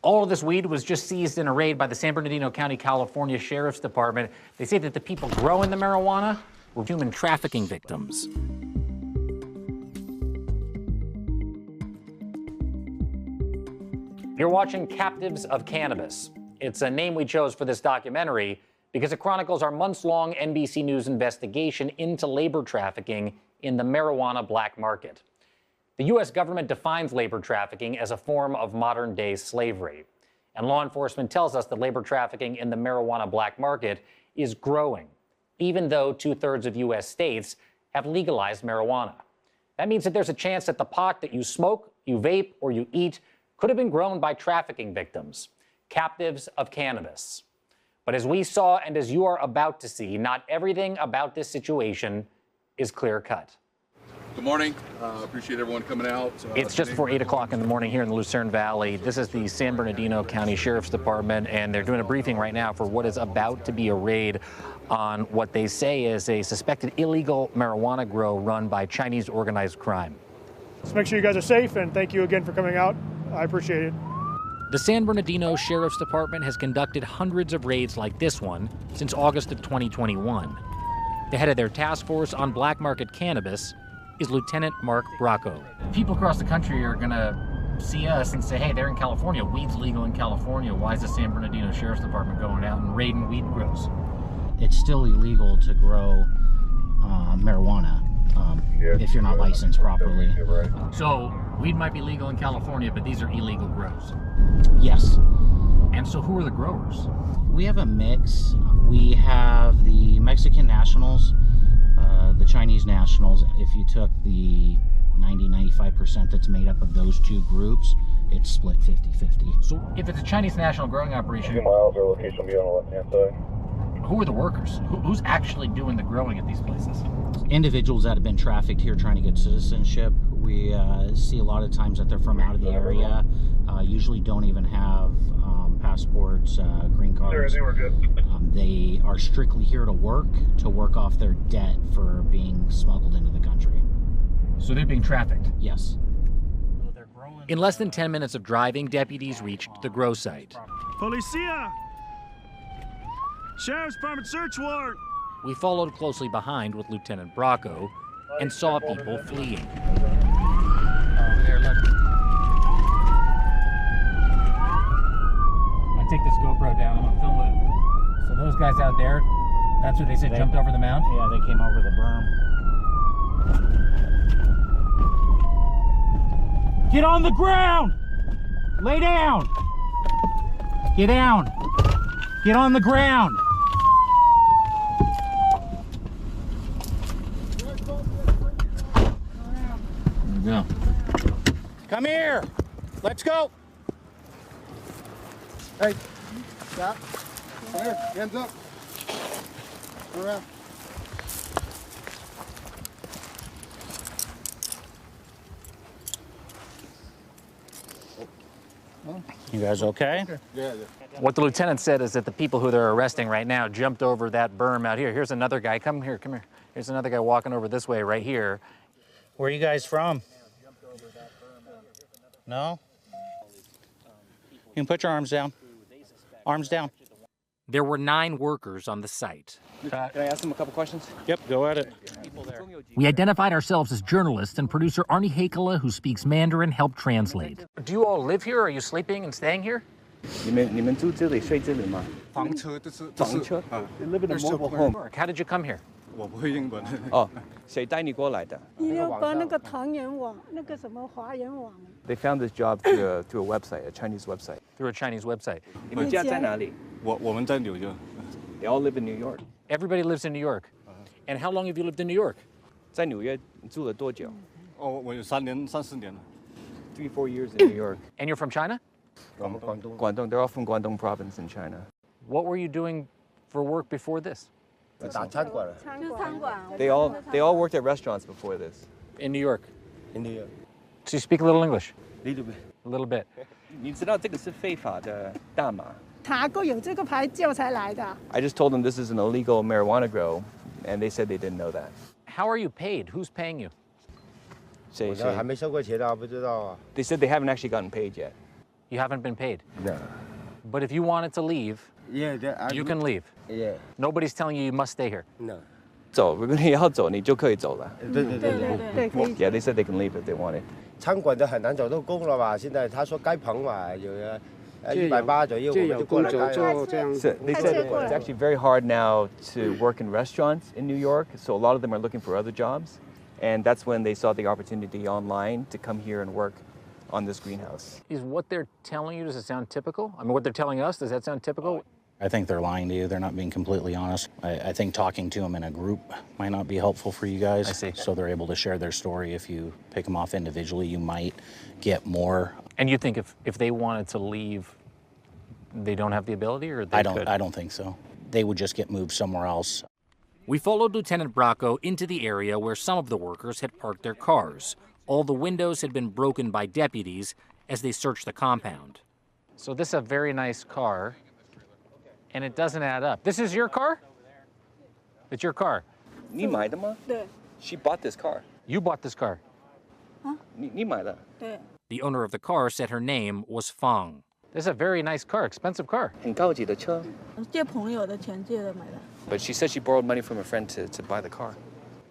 All of this weed was just seized in a raid by the San Bernardino County, California Sheriff's Department. They say that the people growing the marijuana were human trafficking victims. You're watching Captives of Cannabis. It's a name we chose for this documentary because it chronicles our months-long NBC News investigation into labor trafficking in the marijuana black market. The U.S. government defines labor trafficking as a form of modern-day slavery. And law enforcement tells us that labor trafficking in the marijuana black market is growing, even though 2/3 of U.S. states have legalized marijuana. That means that there's a chance that the pot that you smoke, you vape, or you eat could have been grown by trafficking victims, captives of cannabis. But as we saw and as you are about to see, not everything about this situation is clear-cut. Good morning. Appreciate everyone coming out. It's just before 8 o'clock in the morning here in the Lucerne Valley. This is the San Bernardino County Sheriff's Department, and they're doing a briefing right now for what is about to be a raid on what they say is a suspected illegal marijuana grow run by Chinese organized crime. Let's make sure you guys are safe, and thank you again for coming out. I appreciate it. The San Bernardino Sheriff's Department has conducted hundreds of raids like this one since August of 2021. The head of their task force on black market cannabis is Lieutenant Mark Bracco. People across the country are going to see us and say, hey, they're in California. Weed's legal in California. Why is the San Bernardino Sheriff's Department going out and raiding weed grows? It's still illegal to grow marijuana if you're not licensed properly. So weed might be legal in California, but these are illegal grows? Yes. And so who are the growers? We have a mix. We have the Mexican nationals, the Chinese nationals. If you took the 90-95% that's made up of those two groups, it's split 50-50. So if it's a Chinese national growing operation, 2 miles, our location will be on the left-hand side. who are the workers? Who's actually doing the growing at these places? Individuals that have been trafficked here trying to get citizenship. We see a lot of times that they're from out of the area, usually don't even have passports, green cards. They are strictly here to work off their debt for being smuggled into the country. So they're being trafficked? Yes. In less than 10 minutes of driving, deputies reached the grow site. Policia! Sheriff's Department search warrant! We followed closely behind with Lieutenant Bracco and saw people fleeing. Over there, look. I'm gonna take this GoPro down, I'm gonna film it. So those guys out there, that's what they said, jumped over the mound? Yeah, they came over the berm. Get on the ground! Lay down! Get down! Get on the ground! There we go. Come here! Let's go! Hey, stop. Come here, hands up. Turn around. You guys okay? Yeah. What the lieutenant said is that the people who they're arresting right now jumped over that berm out here. Here's another guy. Come here. Here's another guy walking over this way right here. Where are you guys from? No? You can put your arms down. Arms down. There were 9 workers on the site. Can I ask them a couple questions? Yep, go at it. We identified ourselves as journalists, and producer Arnie Hakela, who speaks Mandarin, helped translate. Do you all live here? Are you sleeping and staying here? 你们住这里睡这里吗？房车，这是房车。They live in a mobile home. How did you come here? 我不会英文。哦，谁带你过来的？你要把那个唐人网，那个什么华人网。They found this job through a website, a Chinese website. Through a Chinese website. 你们家在哪里？我们在纽约。They all live in New York. Everybody lives in New York. And how long have you lived in New York? 在纽约住了多久？哦，我有3年、3、4年了。 3-4 years in New York. And you're from China? Guangdong. They're all from Guangdong province in China. What were you doing for work before this? They all worked at restaurants before this. In New York? In New York. So you speak a little English? Little bit. A little bit. 你知道这个是非法的大麻？查过有这个牌照才来的。 I just told them this is an illegal marijuana grow, and they said they didn't know that. How are you paid? Who's paying you? They said they haven't actually gotten paid yet. You haven't been paid. No. But if you wanted to leave, Yeah, you can leave. Yeah. Nobody's telling you you must stay here. No. 走，如果你要走，你就可以走了。对对对对，可以。 Yeah, they said they can leave if they wanted. 餐馆就很难找到工了吧？现在他说该棚嘛，有180左右，我们就过来开。 So they said it's actually very hard now to work in restaurants in New York. So a lot of them are looking for other jobs, and that's when they saw the opportunity online to come here and work on this greenhouse. Is what they're telling you, does it sound typical? I mean, what they're telling us, does that sound typical? I think they're lying to you. They're not being completely honest. I think talking to them in a group might not be helpful for you guys. I see. So they're able to share their story. If you pick them off individually, you might get more. And you think if they wanted to leave, they don't have the ability, or they could? I don't think so. They would just get moved somewhere else. We followed Lieutenant Bracco into the area where some of the workers had parked their cars. All the windows had been broken by deputies as they searched the compound. So this is a very nice car, and it doesn't add up. This is your car? It's your car. 你买的吗？对 She bought this car. You bought this car. 你买的？对。 The owner of the car said her name was Fang. This is a very nice car, expensive car. 很高级的车。借朋友的钱借的买的。 But she said she borrowed money from a friend to buy the car.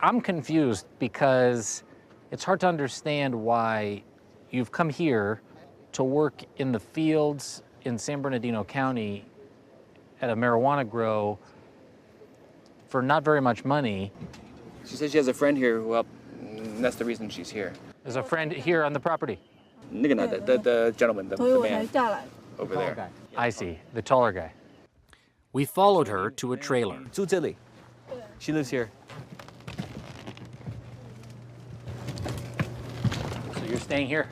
I'm confused because it's hard to understand why you've come here to work in the fields in San Bernardino County at a marijuana grow for not very much money. She said she has a friend here who helped, and that's the reason she's here. There's a friend here on the property. 那个男的 the gentleman, the 所以我才 man 下来。 over there. I see, the taller guy. We followed her to a trailer. 住这里。She lives here. So you're staying here?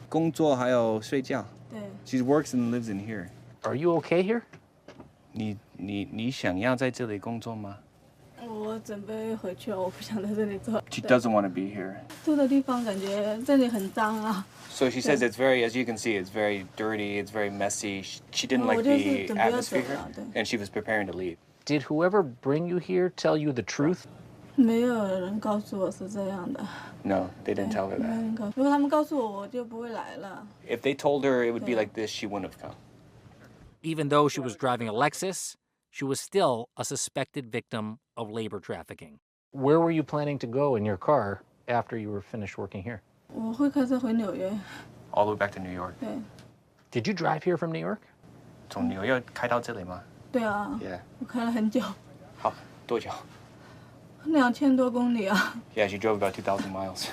工作还有睡觉。对。 She works and lives in here. Are you okay here? 你想要在这里工作吗？我准备回去了，我不想在这里做。 She doesn't want to be here. 住的地方感觉这里很脏啊。 So she says it's very, as you can see, it's very dirty, it's very messy. She didn't like the atmosphere, and she was preparing to leave. Did whoever bring you here tell you the truth? 没有人告诉我是这样的。 No, they didn't tell her 没有 that. 人告诉，如果他们告诉我，我就不会来了。 If they told her it would be like this, she wouldn't have come. Even though she was driving a Lexus, she was still a suspected victim of labor trafficking. Where were you planning to go in your car after you were finished working here? 我会开车回纽约。 All the way back to New York. 对。 Did you drive here from New York? 从纽约开到这里吗？对啊。Yeah. 我开了很久。好，多久2000多公里啊。 Yeah, she drove about 2,000 miles.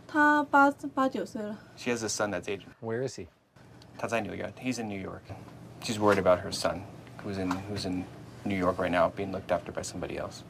他8、9岁了。 She has a son that's 8. Where is he? 他在纽约. He's in New York. She's worried about her son, who's in New York right now, being looked after by somebody else.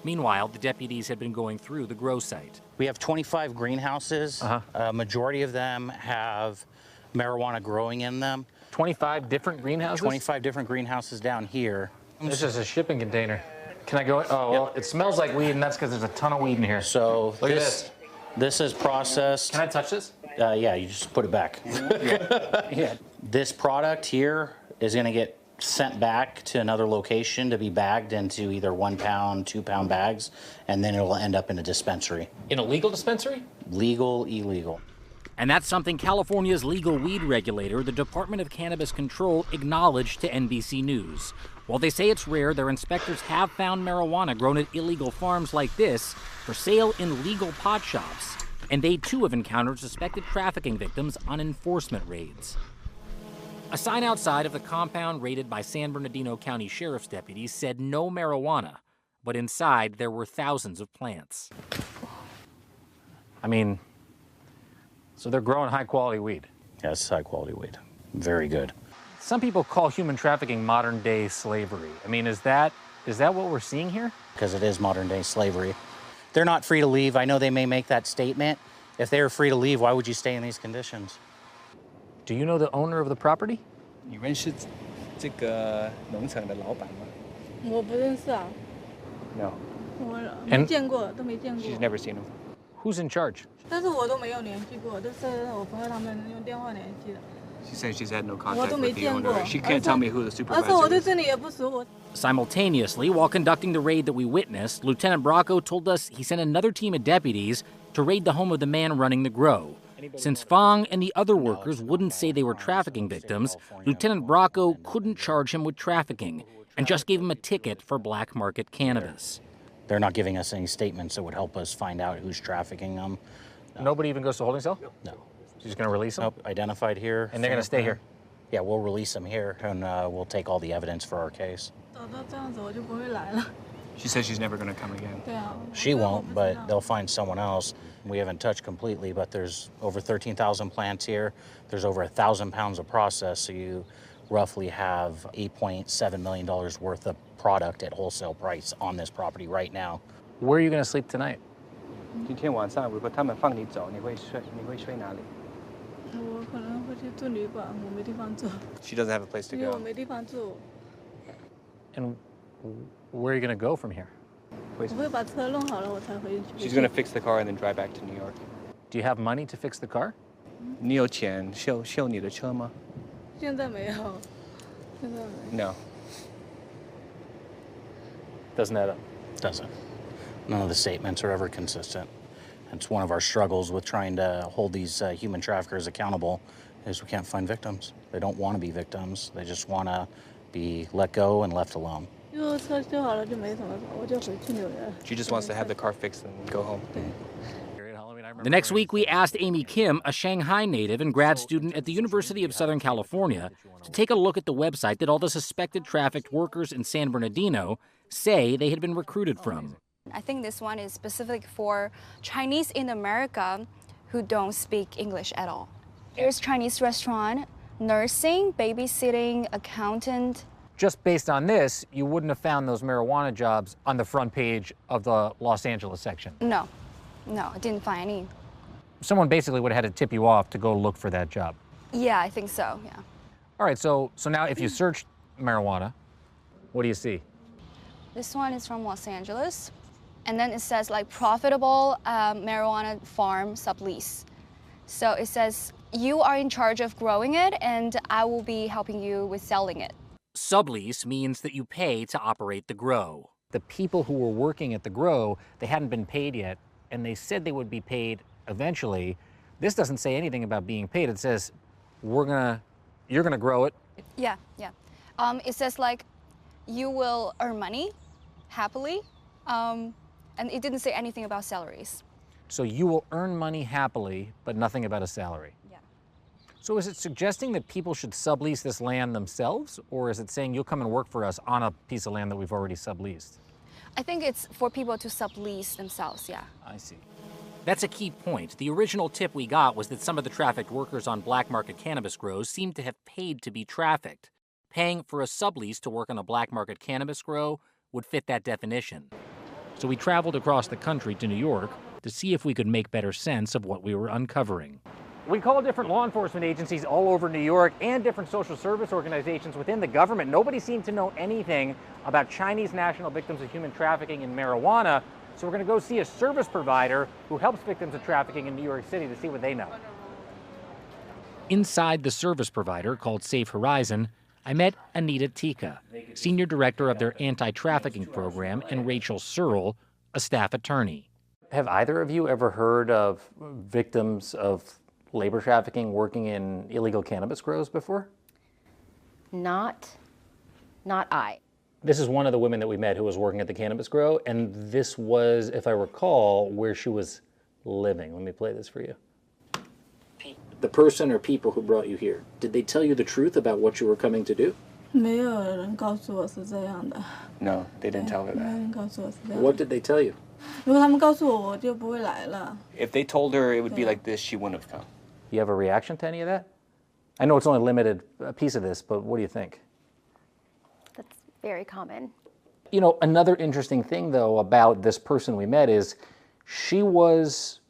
Meanwhile, the deputies had been going through the grow site. We have 25 greenhouses. A majority of them have marijuana growing in them. 25 different greenhouses? 25 different greenhouses down here. This is a shipping container. Can I go? Oh, well, it smells like weed, and that's because there's a ton of weed in here. So Look at this. This is processed. Can I touch this? Yeah, you just put it back. Yeah. This product here is going to get sent back to another location to be bagged into either 1 pound, 2 pound bags, and then it will end up in a dispensary. In a legal dispensary? Legal, illegal. And that's something California's legal weed regulator, the Department of Cannabis Control, acknowledged to NBC News. While they say it's rare, their inspectors have found marijuana grown at illegal farms like this for sale in legal pot shops. And they too have encountered suspected trafficking victims on enforcement raids. A sign outside of the compound raided by San Bernardino County Sheriff's deputies said no marijuana, but inside there were thousands of plants. I mean, so they're growing high-quality weed. Yes, high-quality weed. Very good. Some people call human trafficking modern-day slavery. I mean, is that what we're seeing here? Because it is modern-day slavery. They're not free to leave. I know they may make that statement. If they were free to leave, why would you stay in these conditions? Do you know the owner of the property? 你认识这个农场的老板吗？我不认识啊。 No. 我没见过，都没见过。 She's never seen him. Who's in charge? 但是我都没有联系过，都是我朋友他们用电话联系的。 She said she's had no 我 contact 都没 with the 见过。 owner. She can't tell me who the 而且我 supervisor 对 is. 这里也不熟，我。 Simultaneously, while conducting the raid that we witnessed, Lieutenant Bracco told us he sent another team of deputies to raid the home of the man running the grow. Since Fong and the other workers wouldn't say they were trafficking victims, Lieutenant Bracco couldn't charge him with trafficking and just gave him a ticket for black market cannabis. They're not giving us any statements that would help us find out who's trafficking them. Nobody even goes to holding cell? No. She's just going to release them? Nope, identified here. And they're going to stay here? Yeah, we'll release them here, and we'll take all the evidence for our case. She says she's never going to come again. She won't, but they'll find someone else. We haven't touched completely, but there's over 13,000 plants here. There's over 1,000 pounds of process, so you roughly have $8.7 million worth of product at wholesale price on this property right now. Where are you going to sleep tonight? 今天晚上如果他们放你走，你会睡哪里？ She doesn't have a place to go. And where are you going to go from here? She's going to fix the car and then drive back to New York. Do you have money to fix the car? 你有钱修你的车吗？ No. Doesn't add up. Doesn't. None of the statements are ever consistent. It's one of our struggles with trying to hold these human traffickers accountable is we can't find victims. They don't want to be victims. They just want to be let go and left alone. She just wants to have the car fixed and go home. The next week, we asked Amy Kim, a Shanghai native and grad student at the University of Southern California, to take a look at the website that all the suspected trafficked workers in San Bernardino say they had been recruited from. I think this one is specific for Chinese in America who don't speak English at all. There's Chinese restaurant, nursing, babysitting, accountant. Just based on this, you wouldn't have found those marijuana jobs on the front page of the Los Angeles section? No, I didn't find any. Someone basically would have had to tip you off to go look for that job? Yeah, I think so, yeah. All right, so now if you search marijuana, what do you see? This one is from Los Angeles. And then it says like profitable marijuana farm sublease. So it says you are in charge of growing it and I will be helping you with selling it. Sublease means that you pay to operate the grow. The people who were working at the grow, they hadn't been paid yet, and they said they would be paid eventually. This doesn't say anything about being paid. It says you're gonna grow it. Yeah. It says like you will earn money happily. And it didn't say anything about salaries. So you will earn money happily, but nothing about a salary. Yeah. So is it suggesting that people should sublease this land themselves, or is it saying you'll come and work for us on a piece of land that we've already subleased? I think it's for people to sublease themselves, yeah. I see. That's a key point. The original tip we got was that some of the trafficked workers on black market cannabis grows seemed to have paid to be trafficked. Paying for a sublease to work on a black market cannabis grow would fit that definition. So we traveled across the country to New York to see if we could make better sense of what we were uncovering. We called different law enforcement agencies all over New York and different social service organizations within the government. Nobody seemed to know anything about Chinese national victims of human trafficking in marijuana. So we're going to go see a service provider who helps victims of trafficking in New York City to see what they know. Inside the service provider called Safe Horizon, I met Anita Tika, Senior Director of their Anti-Trafficking Program, and Rachel Searle, a staff attorney. Have either of you ever heard of victims of labor trafficking working in illegal cannabis grows before? Not I. This is one of the women that we met who was working at the cannabis grow, and this was, if I recall, where she was living. Let me play this for you. The person or people who brought you here, did they tell you the truth about what you were coming to do? No, they didn't tell her that. What did they tell you? If they told her it would be like this, she wouldn't have come. You have a reaction to any of that? I know it's only a limited piece of this, but what do you think? That's very common. You know, another interesting thing, though, about this person we met is she was,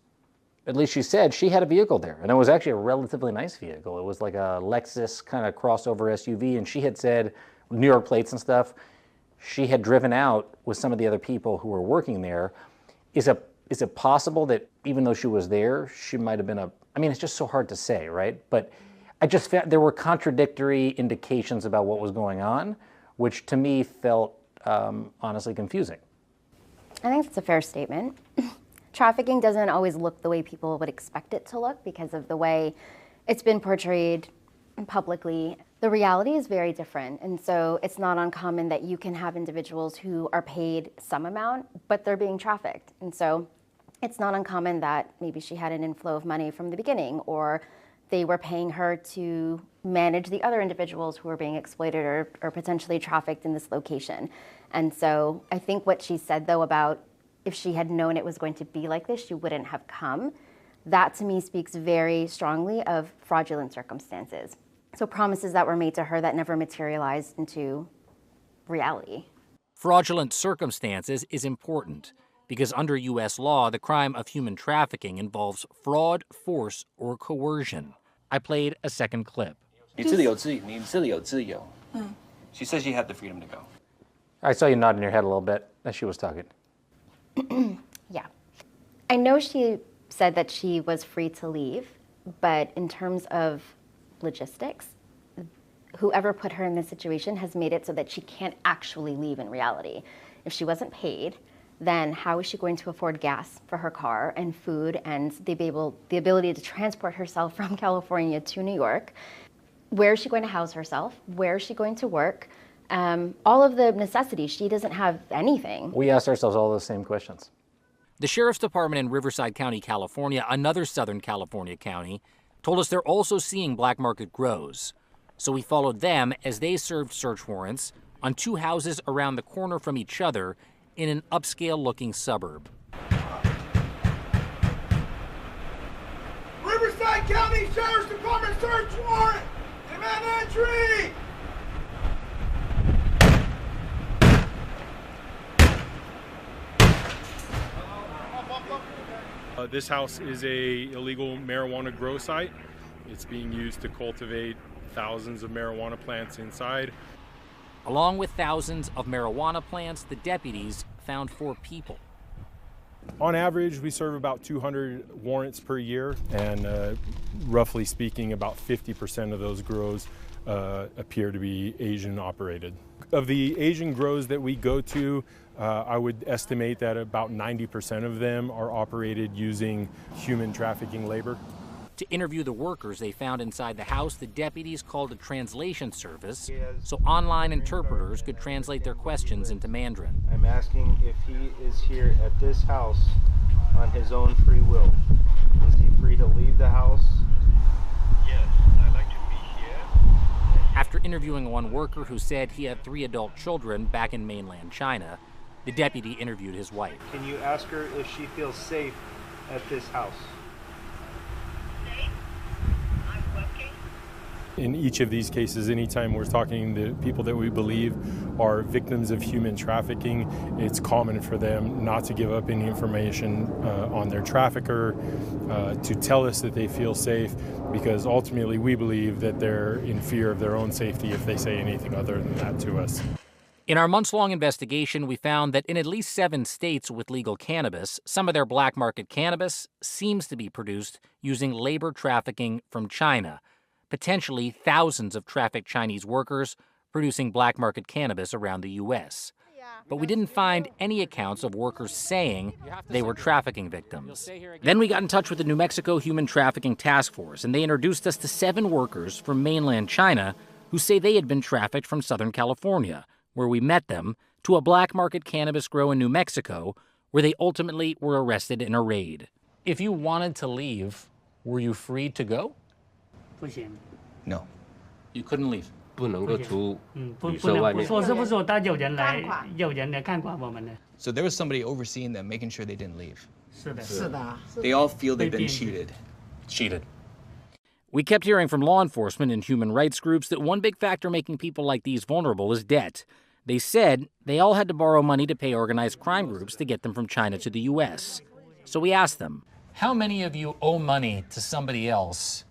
at least she said, she had a vehicle there. And it was actually a relatively nice vehicle. It was like a Lexus kind of crossover SUV. And she had said, New York plates and stuff, she had driven out with some of the other people who were working there. Is it possible that even though she was there, she might have been I mean, it's just so hard to say, right? But I just felt there were contradictory indications about what was going on, which to me felt honestly confusing. I think that's a fair statement. Trafficking doesn't always look the way people would expect it to look because of the way it's been portrayed publicly. The reality is very different, and so it's not uncommon that you can have individuals who are paid some amount, but they're being trafficked. And so it's not uncommon that maybe she had an inflow of money from the beginning, or they were paying her to manage the other individuals who were being exploited or potentially trafficked in this location. And so I think what she said, though, about if she had known it was going to be like this, she wouldn't have come, that to me speaks very strongly of fraudulent circumstances. So promises that were made to her that never materialized into reality. Fraudulent circumstances is important because under U.S. law, the crime of human trafficking involves fraud, force, or coercion. I played a second clip. She says she had the freedom to go. I saw you nodding your head a little bit as she was talking. Yeah. I know she said that she was free to leave, but in terms of logistics, whoever put her in this situation has made it so that she can't actually leave in reality. If she wasn't paid, then how is she going to afford gas for her car and food and the ability to transport herself from California to New York? Where is she going to house herself? Where is she going to work? All of the necessities, she doesn't have anything. We asked ourselves all those same questions. The Sheriff's Department in Riverside County, California, another Southern California county, told us they're also seeing black market grows. So we followed them as they served search warrants on two houses around the corner from each other in an upscale-looking suburb. Riverside County Sheriff's Department search warrant! Demand entry! This house is a illegal marijuana grow site. It's being used to cultivate thousands of marijuana plants inside. Along with thousands of marijuana plants, the deputies found 4 people. On average, we serve about 200 warrants per year, and roughly speaking, about 50% of those grows appear to be Asian operated. Of the Asian grows that we go to, I would estimate that about 90% of them are operated using human trafficking labor. To interview the workers they found inside the house, the deputies called a translation service so online interpreters could translate their questions into Mandarin. I'm asking if he is here at this house on his own free will. Is he free to leave the house? Yes, I'd like to be here. After interviewing one worker who said he had 3 adult children back in mainland China, the deputy interviewed his wife. Can you ask her if she feels safe at this house? In each of these cases, anytime we're talking to people that we believe are victims of human trafficking, it's common for them not to give up any information on their trafficker, to tell us that they feel safe, because ultimately we believe that they're in fear of their own safety if they say anything other than that to us. In our months-long investigation, we found that in at least 7 states with legal cannabis, some of their black market cannabis seems to be produced using labor trafficking from China. Potentially thousands of trafficked Chinese workers producing black market cannabis around the U.S. But we didn't find any accounts of workers saying they were trafficking victims. Then we got in touch with the New Mexico Human Trafficking Task Force, and they introduced us to 7 workers from mainland China who say they had been trafficked from Southern California, where we met them, to a black market cannabis grow in New Mexico, where they ultimately were arrested in a raid. If you wanted to leave, were you free to go? No. You couldn't leave. 不能够出旅社外面。So there was somebody overseeing them, making sure they didn't leave. 是的。 They all feel they've been cheated. We kept hearing from law enforcement and human rights groups that one big factor making people like these vulnerable is debt. They said they all had to borrow money to pay organized crime groups to get them from China to the U.S. So we asked them, how many of you owe money to somebody else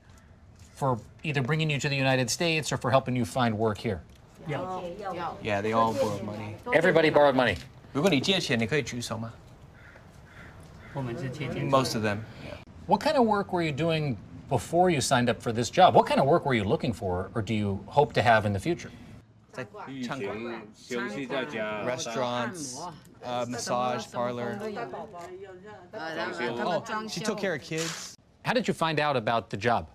for either bringing you to the United States or for helping you find work here? Yeah, they all borrowed money. Everybody borrowed money. 如果你借钱，你可以举手吗？ Most of them. Yeah. What kind of work were you doing before you signed up for this job? What kind of work were you looking for, or do you hope to have in the future? Restaurants, massage parlor. Oh, she took care of kids. How did you find out about the job?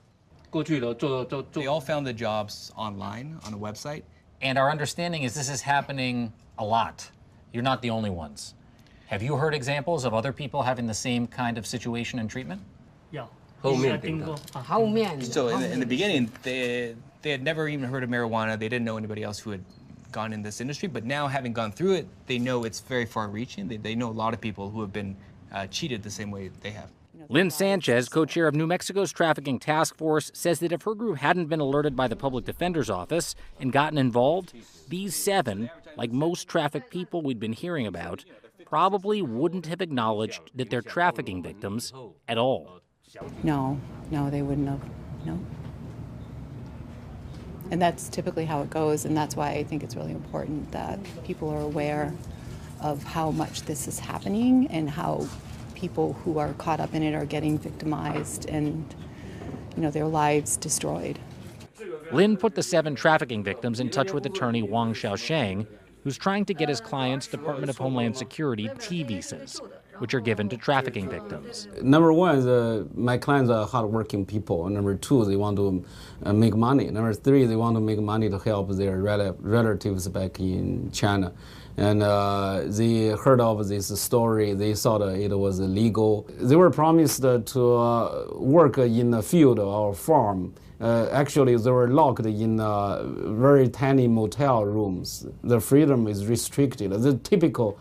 They all found the jobs online on a website. And our understanding is this is happening a lot. You're not the only ones. Have you heard examples of other people having the same kind of situation and treatment? So in the beginning, they had never even heard of marijuana. They didn't know anybody else who had gone in this industry. But now, having gone through it, they know it's very far-reaching. They know a lot of people who have been cheated the same way they have. Lynn Sanchez, co-chair of New Mexico's Trafficking Task Force, says that if her group hadn't been alerted by the Public Defender's Office and gotten involved, these 7, like most trafficked people we'd been hearing about, probably wouldn't have acknowledged that they're trafficking victims at all. No, they wouldn't have, no. And that's typically how it goes, and that's why I think it's really important that people are aware of how much this is happening and how people who are caught up in it are getting victimized and, their lives destroyed. Lynn put the 7 trafficking victims in touch with attorney Wang Xiaosheng, who's trying to get his clients Department of Homeland Security T visas, which are given to trafficking victims. Number one, my clients are hardworking people. Number 2, they want to make money. Number 3, they want to make money to help their relatives back in China. And they heard of this story. They thought it was illegal. They were promised to work in a field or farm. Actually, they were locked in very tiny motel rooms. The freedom is restricted. The typical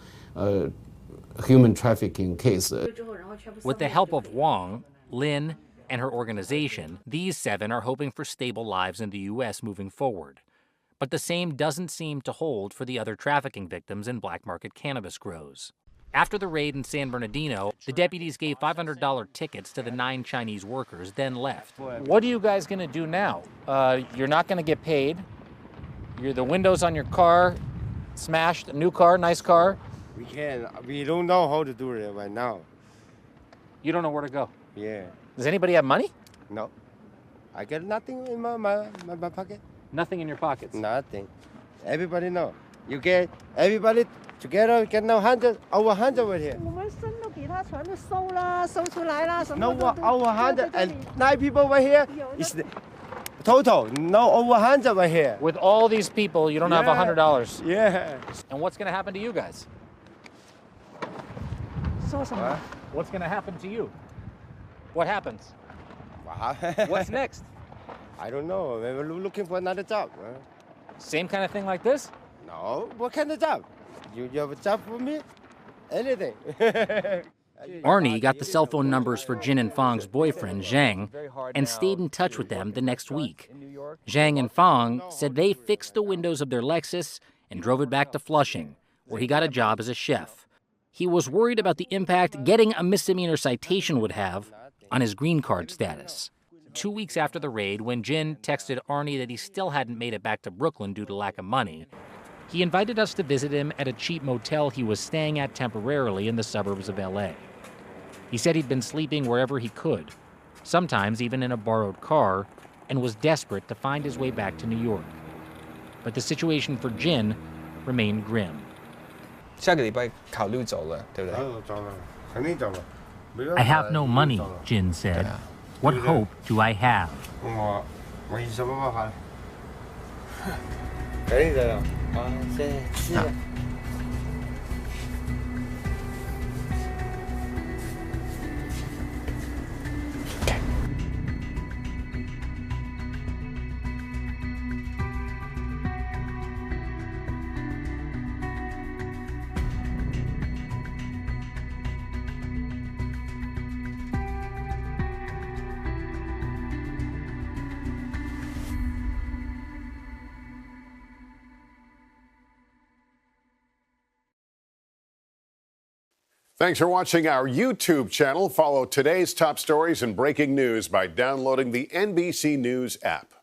human trafficking case. With the help of Wang, Lynn, and her organization, these 7 are hoping for stable lives in the U.S. moving forward. But the same doesn't seem to hold for the other trafficking victims in black market cannabis grows. After the raid in San Bernardino, the deputies gave $500 tickets to the 9 Chinese workers, then left. What are you guys going to do now? You're not going to get paid. The windows on your car smashed. A new car, nice car. We don't know how to do it right now. You don't know where to go? Yeah. Does anybody have money? No. I got nothing in my pocket. Nothing in your pockets? Nothing. Everybody know. You get everybody together, get no over 100 over here. No, over 100 and 9 people over here. It's the total, no over 100 right here. With all these people, you don't have $100. Yeah. And what's going to happen to you guys? What's going to happen to you? What happens? What's next? I don't know. We're looking for another job. Same kind of thing like this? No. What kind of job? You have a job for me? Anything. Arnie got the cell phone numbers for Jin and Fang's boyfriend, Zhang, and stayed in touch with them the next week. Zhang and Fang said they fixed the windows of their Lexus and drove it back to Flushing, where he got a job as a chef. He was worried about the impact getting a misdemeanor citation would have on his green card status. 2 weeks after the raid, when Jin texted Arnie that he still hadn't made it back to Brooklyn due to lack of money, he invited us to visit him at a cheap motel he was staying at temporarily in the suburbs of LA. He said he'd been sleeping wherever he could, sometimes even in a borrowed car, and was desperate to find his way back to New York. But the situation for Jin remained grim. I have no money, Jin said. What hope do I have? Thanks for watching our YouTube channel. Follow today's top stories and breaking news by downloading the NBC News app.